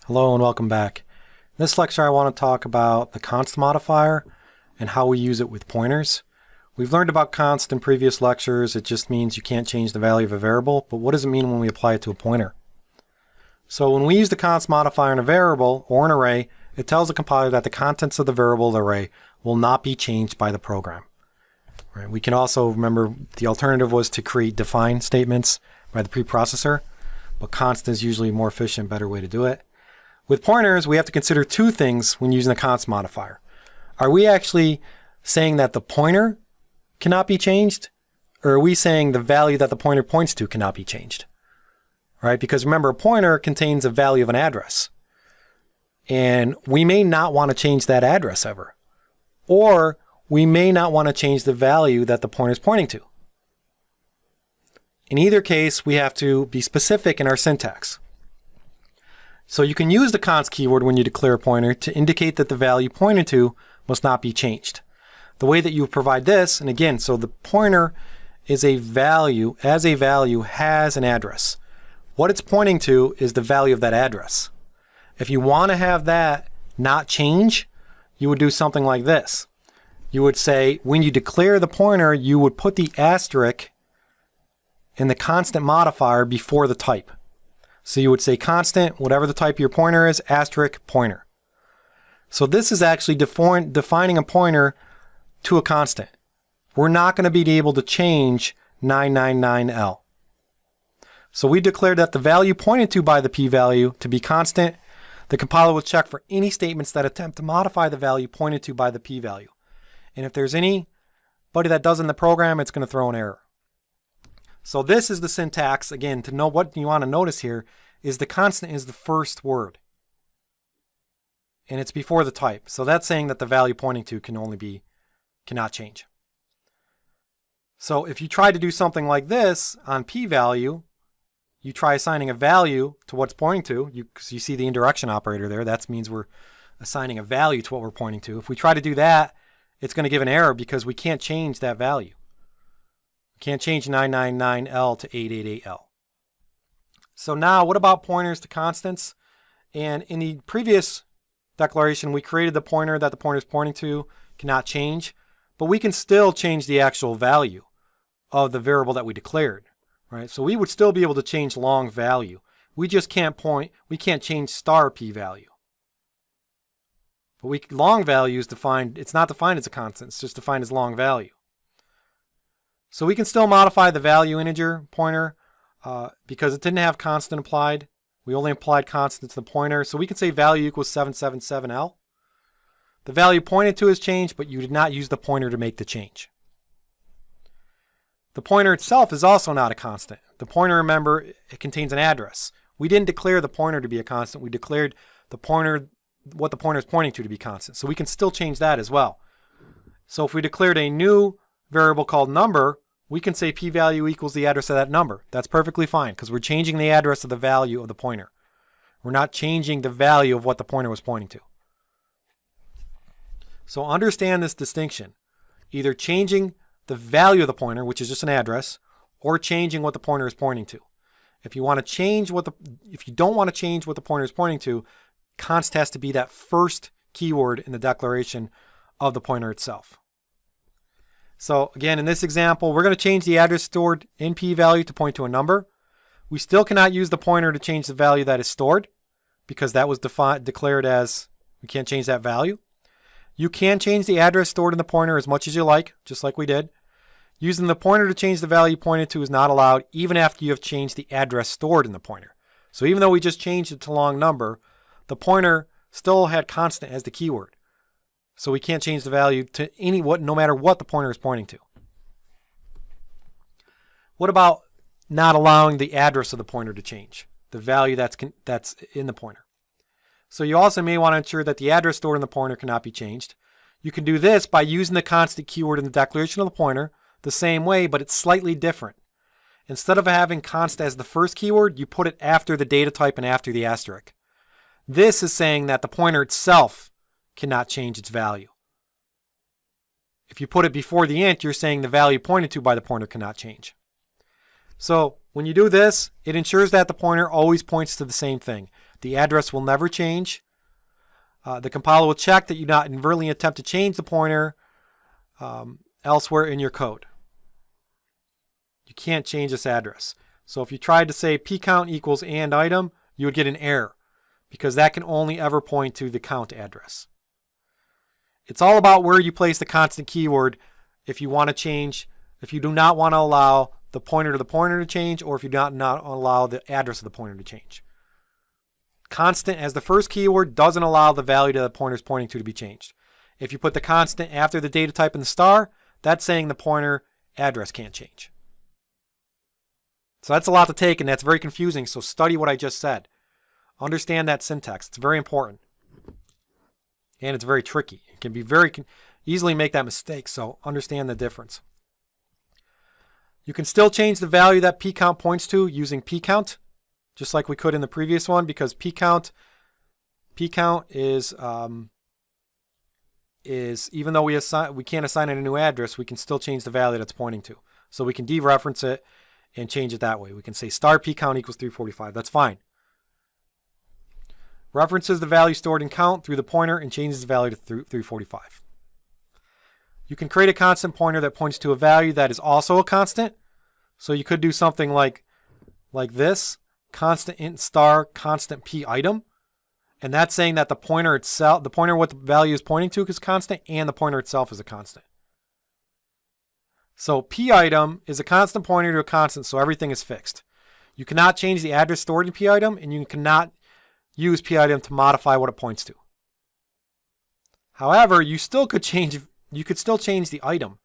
Hello and welcome back. In this lecture I want to talk about the const modifier and how we use it with pointers. We've learned about const in previous lectures. It just means you can't change the value of a variable, but what does it mean when we apply it to a pointer? So when we use the const modifier in a variable or an array, it tells the compiler that the contents of the variable or the array will not be changed by the program. Right? We can also remember the alternative was to create define statements by the preprocessor, but const is usually a more efficient, better way to do it. With pointers, we have to consider two things when using the const modifier. Are we actually saying that the pointer cannot be changed, or are we saying the value that the pointer points to cannot be changed? Right? Because remember, a pointer contains a value of an address, and we may not want to change that address ever, or we may not want to change the value that the pointer is pointing to. In either case, we have to be specific in our syntax. So you can use the const keyword when you declare a pointer to indicate that the value pointed to must not be changed. The way that you provide this, and again, so the pointer is a value, as a value has an address. What it's pointing to is the value of that address. If you want to have that not change, you would do something like this. You would say, when you declare the pointer, you would put the asterisk in the constant modifier before the type. So you would say constant, whatever the type of your pointer is, asterisk pointer. So this is actually defining a pointer to a constant. We're not going to be able to change 999L. So we declared that the value pointed to by the p-value to be constant. The compiler will check for any statements that attempt to modify the value pointed to by the p-value. And if there's anybody that does in the program, it's going to throw an error. So this is the syntax. Again, to know what you want to notice here is the constant is the first word. And it's before the type. So that's saying that the value pointing to cannot change. So if you try to do something like this on p-value, you try assigning a value to what's pointing to, because you see the indirection operator there, that means we're assigning a value to what we're pointing to. If we try to do that, it's going to give an error because we can't change that value. Can't change 999L to 888L. So now what about pointers to constants? And in the previous declaration, we created the pointer that the pointer is pointing to cannot change, but we can still change the actual value of the variable that we declared. Right? So we would still be able to change long value. We just can't change star p-value. But long value is defined, it's not defined as a constant, it's just defined as long value. So we can still modify the value integer pointer because it didn't have constant applied. We only applied constant to the pointer. So we can say value equals 777L. The value pointed to has changed, but you did not use the pointer to make the change. The pointer itself is also not a constant. The pointer, remember, it contains an address. We didn't declare the pointer to be a constant. We declared the pointer, what the pointer is pointing to be constant. So we can still change that as well. So if we declared a new variable called number, we can say p-value equals the address of that number. That's perfectly fine because we're changing the address of the value of the pointer. We're not changing the value of what the pointer was pointing to. So understand this distinction. Either changing the value of the pointer, which is just an address, or changing what the pointer is pointing to. If you don't want to change what the pointer is pointing to, const has to be that first keyword in the declaration of the pointer itself. So again, in this example, we're going to change the address stored in p-value to point to a number. We still cannot use the pointer to change the value that is stored because that was declared as, we can't change that value. You can change the address stored in the pointer as much as you like, just like we did. Using the pointer to change the value pointed to is not allowed even after you have changed the address stored in the pointer. So even though we just changed it to long number, the pointer still had constant as the keyword. So we can't change the value to no matter what the pointer is pointing to. What about not allowing the address of the pointer to change? The value that's in the pointer. So you also may want to ensure that the address stored in the pointer cannot be changed. You can do this by using the constant keyword in the declaration of the pointer the same way, but it's slightly different. Instead of having const as the first keyword, you put it after the data type and after the asterisk. This is saying that the pointer itself cannot change its value. If you put it before the int, you're saying the value pointed to by the pointer cannot change. So when you do this, it ensures that the pointer always points to the same thing. the address will never change. The compiler will check that you not inadvertently attempt to change the pointer elsewhere in your code. You can't change this address. So if you tried to say pcount equals and item, you would get an error because that can only ever point to the count address. It's all about where you place the constant keyword if you want to change, if you do not want to allow the pointer to the pointer to change, or if you do not allow the address of the pointer to change. Constant as the first keyword doesn't allow the value that the pointer is pointing to be changed. If you put the constant after the data type and the star, that's saying the pointer address can't change. So that's a lot to take, and that's very confusing, so study what I just said. Understand that syntax. It's very important. And it's very tricky. It can be easily make that mistake, so understand the difference. You can still change the value that pcount points to using pcount, just like we could in the previous one, because pcount is even though we can't assign it a new address, we can still change the value that it's pointing to. So we can dereference it and change it that way. We can say star pcount equals 345. That's fine. References the value stored in count through the pointer and changes the value to 345. You can create a constant pointer that points to a value that is also a constant. So you could do something like this, constant int star constant p item. And that's saying that the pointer itself, what the value is pointing to is constant, and the pointer itself is a constant. So p item is a constant pointer to a constant, so everything is fixed. You cannot change the address stored in p item, and you cannot use p item to modify what it points to. However, you could still change the item.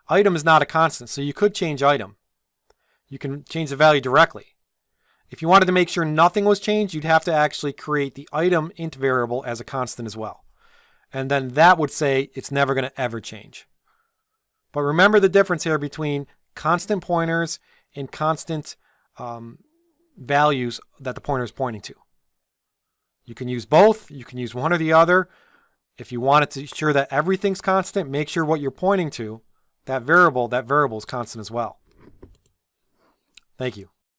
Item is not a constant, so you could change item. You can change the value directly. If you wanted to make sure nothing was changed, you'd have to actually create the item int variable as a constant as well. And then that would say it's never going to ever change. But remember the difference here between constant pointers and constant values that the pointer is pointing to. You can use both. You can use one or the other. If you want to ensure that everything's constant, make sure what you're pointing to, that variable is constant as well. Thank you.